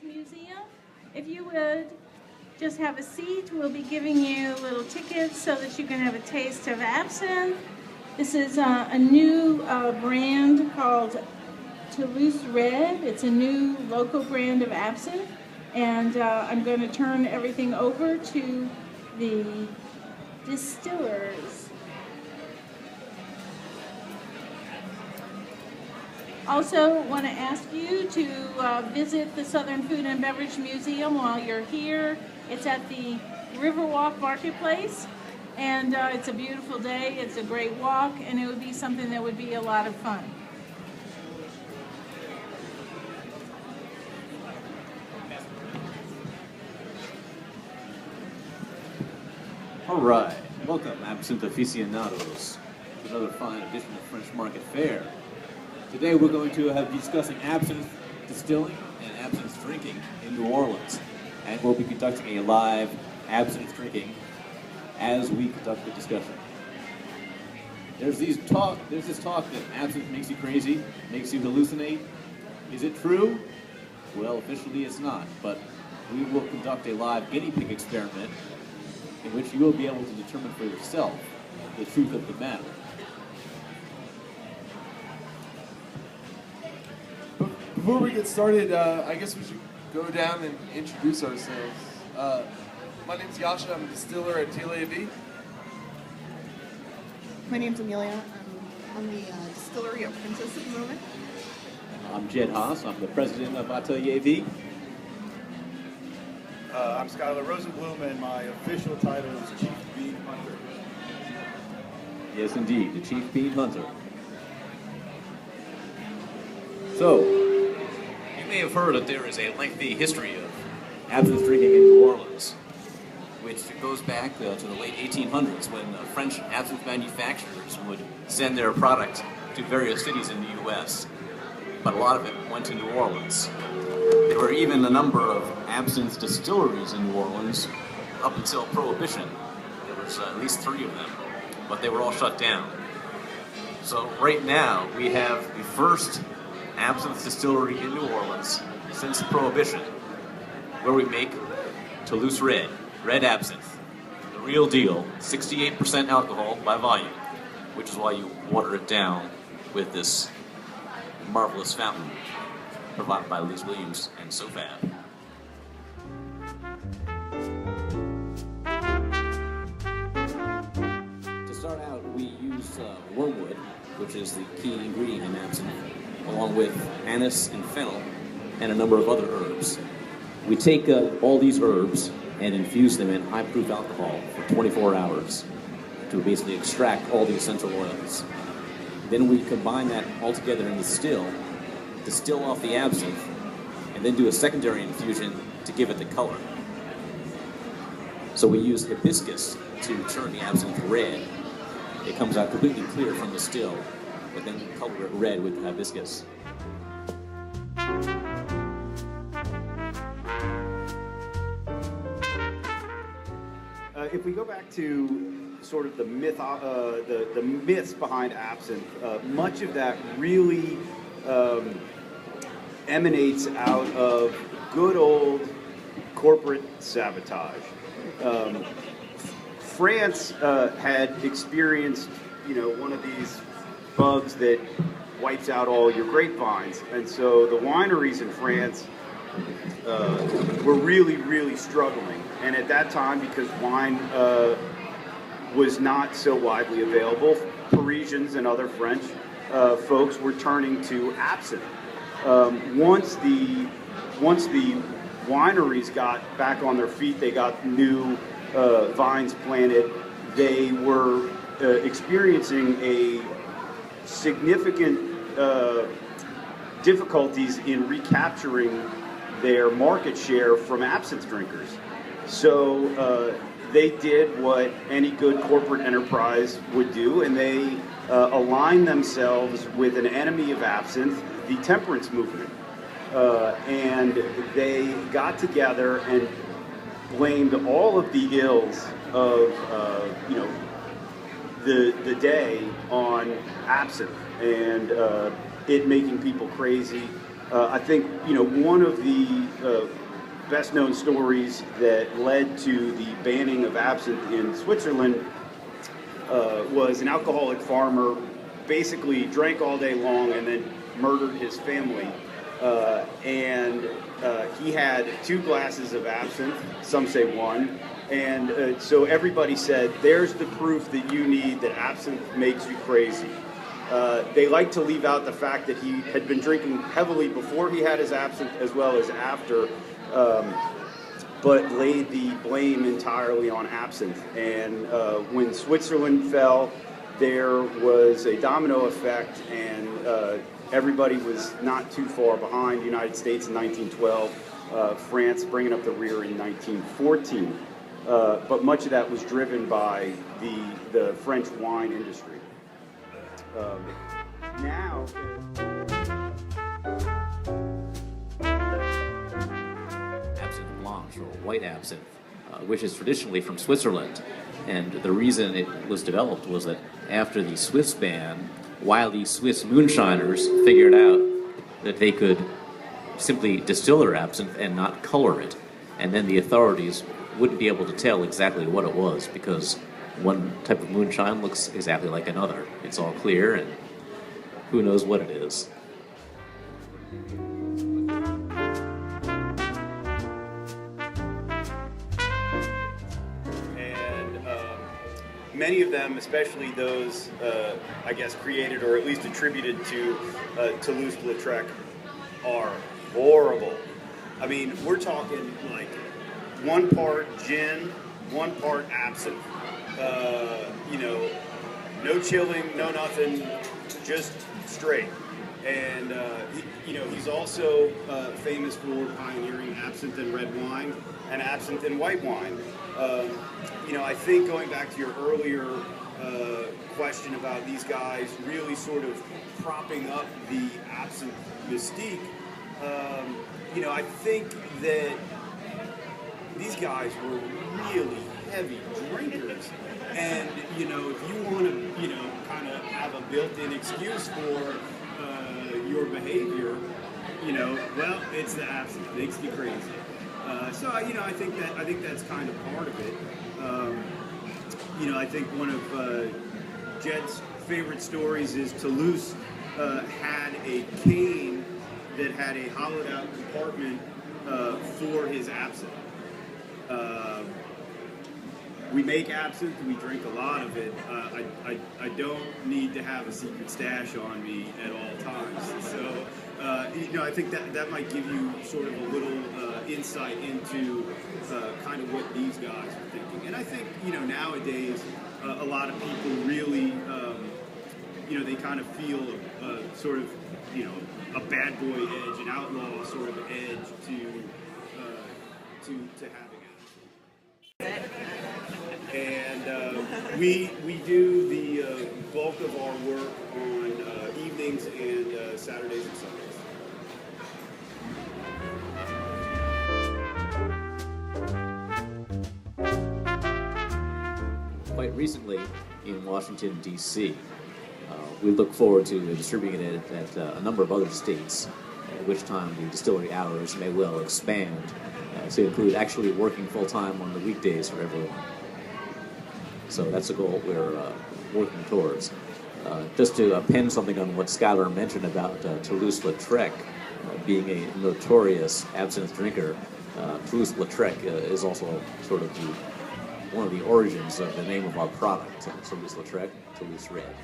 Museum. If you would just have a seat, we'll be giving you little tickets so that you can have a taste of absinthe. This is a new brand called Toulouse Red. It's a new local brand of absinthe, and I'm going to turn everything over to the distillers. Also want to ask you to visit the Southern Food and Beverage Museum while you're here. It's at the Riverwalk Marketplace, and it's a beautiful day. It's a great walk, and it would be something that would be a lot of fun. All right, welcome Absinthe aficionados to another fine edition of French Market Fair. Today we're going to be discussing absinthe distilling and absinthe drinking in New Orleans. And we'll be conducting a live absinthe drinking as we conduct the discussion. There's this talk that absinthe makes you crazy, makes you hallucinate. Is it true? Well, officially it's not, but we will conduct a live guinea pig experiment in which you will be able to determine for yourself the truth of the matter. Before we get started, I guess we should go down and introduce ourselves. My name's Yasha. I'm a distiller at Atelier Vie. My name's Amelia. I'm on the distillery at Princess at the moment. I'm Jed Haas. I'm the president of Atelier Vie. I'm Skylar Rosenblum, and my official title is Chief Bean Hunter. Yes, indeed, the Chief Bean Hunter. So, you may have heard that there is a lengthy history of absinthe drinking in New Orleans, which goes back to the late 1800s when French absinthe manufacturers would send their product to various cities in the U.S., but a lot of it went to New Orleans. There were even a number of absinthe distilleries in New Orleans up until Prohibition. There was at least 3 of them, but they were all shut down. So right now we have the first absinthe distillery in New Orleans since Prohibition, where we make Toulouse Red, red absinthe. The real deal, 68% alcohol by volume, which is why you water it down with this marvelous fountain provided by Liz Williams and SoFab. To start out, we use wormwood, which is the key ingredient in absinthe, along with anise and fennel and a number of other herbs. We take all these herbs and infuse them in high-proof alcohol for 24 hours to basically extract all the essential oils. Then we combine that all together in the distill off the absinthe, and then do a secondary infusion to give it the color. So we use hibiscus to turn the absinthe red. It comes out completely clear from the still, but then we color it red with hibiscus. If we go back to sort of the myth, the myths behind absinthe, much of that really emanates out of good old corporate sabotage. France had experienced, one of these bugs that wipes out all your grapevines, and so the wineries in France were really, really struggling. And at that time, because wine was not so widely available, Parisians and other French folks were turning to absinthe. Once the wineries got back on their feet, they got new vines planted, they were experiencing a significant difficulties in recapturing their market share from absinthe drinkers. So they did what any good corporate enterprise would do, and they aligned themselves with an enemy of absinthe, the temperance movement. And they got together and blamed all of the ills of the day on absinthe and it making people crazy. I think one of the best known stories that led to the banning of absinthe in Switzerland was an alcoholic farmer basically drank all day long and then murdered his family. He had 2 glasses of absinthe, some say 1, and so everybody said, there's the proof that you need that absinthe makes you crazy. They like to leave out the fact that he had been drinking heavily before he had his absinthe as well as after, but laid the blame entirely on absinthe. And when Switzerland fell, there was a domino effect, and everybody was not too far behind. The United States in 1912, France bringing up the rear in 1914. But much of that was driven by the French wine industry. Now, Absinthe Blanche, or white absinthe, which is traditionally from Switzerland. And the reason it was developed was that after the Swiss ban, wily Swiss moonshiners figured out that they could simply distill their absinthe and not color it. And then the authorities wouldn't be able to tell exactly what it was, because one type of moonshine looks exactly like another. It's all clear, and who knows what it is. Many of them, especially those, I guess, created or at least attributed to Toulouse-Lautrec, are horrible. I mean, we're talking like 1 part gin, 1 part absinthe. No chilling, no nothing, just straight. And he's also famous for pioneering absinthe and red wine and absinthe and white wine. I think going back to your earlier question about these guys really sort of propping up the absinthe mystique, I think that these guys were really heavy drinkers. And, if you want to, kind of have a built-in excuse for your behavior, well, it's the absinthe. It makes you crazy. So I think that's kind of part of it. I think one of Jed's favorite stories is Toulouse had a cane that had a hollowed out compartment for his absinthe. We make absinthe, we drink a lot of it. I don't need to have a secret stash on me at all times. So, I think that might give you sort of a little insight into kind of what these guys are thinking. And I think, nowadays, a lot of people really, they kind of feel sort of, a bad boy edge, an outlaw sort of edge to having it. And we do the bulk of our work on evenings and Saturdays and Sundays. Quite recently in Washington, D.C., we look forward to distributing it at a number of other states, at which time the distillery hours may well expand to include actually working full-time on the weekdays for everyone. So that's a goal we're working towards. Just to pen something on what Skylar mentioned about Toulouse-Lautrec being a notorious absinthe drinker, Toulouse-Lautrec is also sort of one of the origins of the name of our product, Toulouse-Lautrec, Toulouse Red.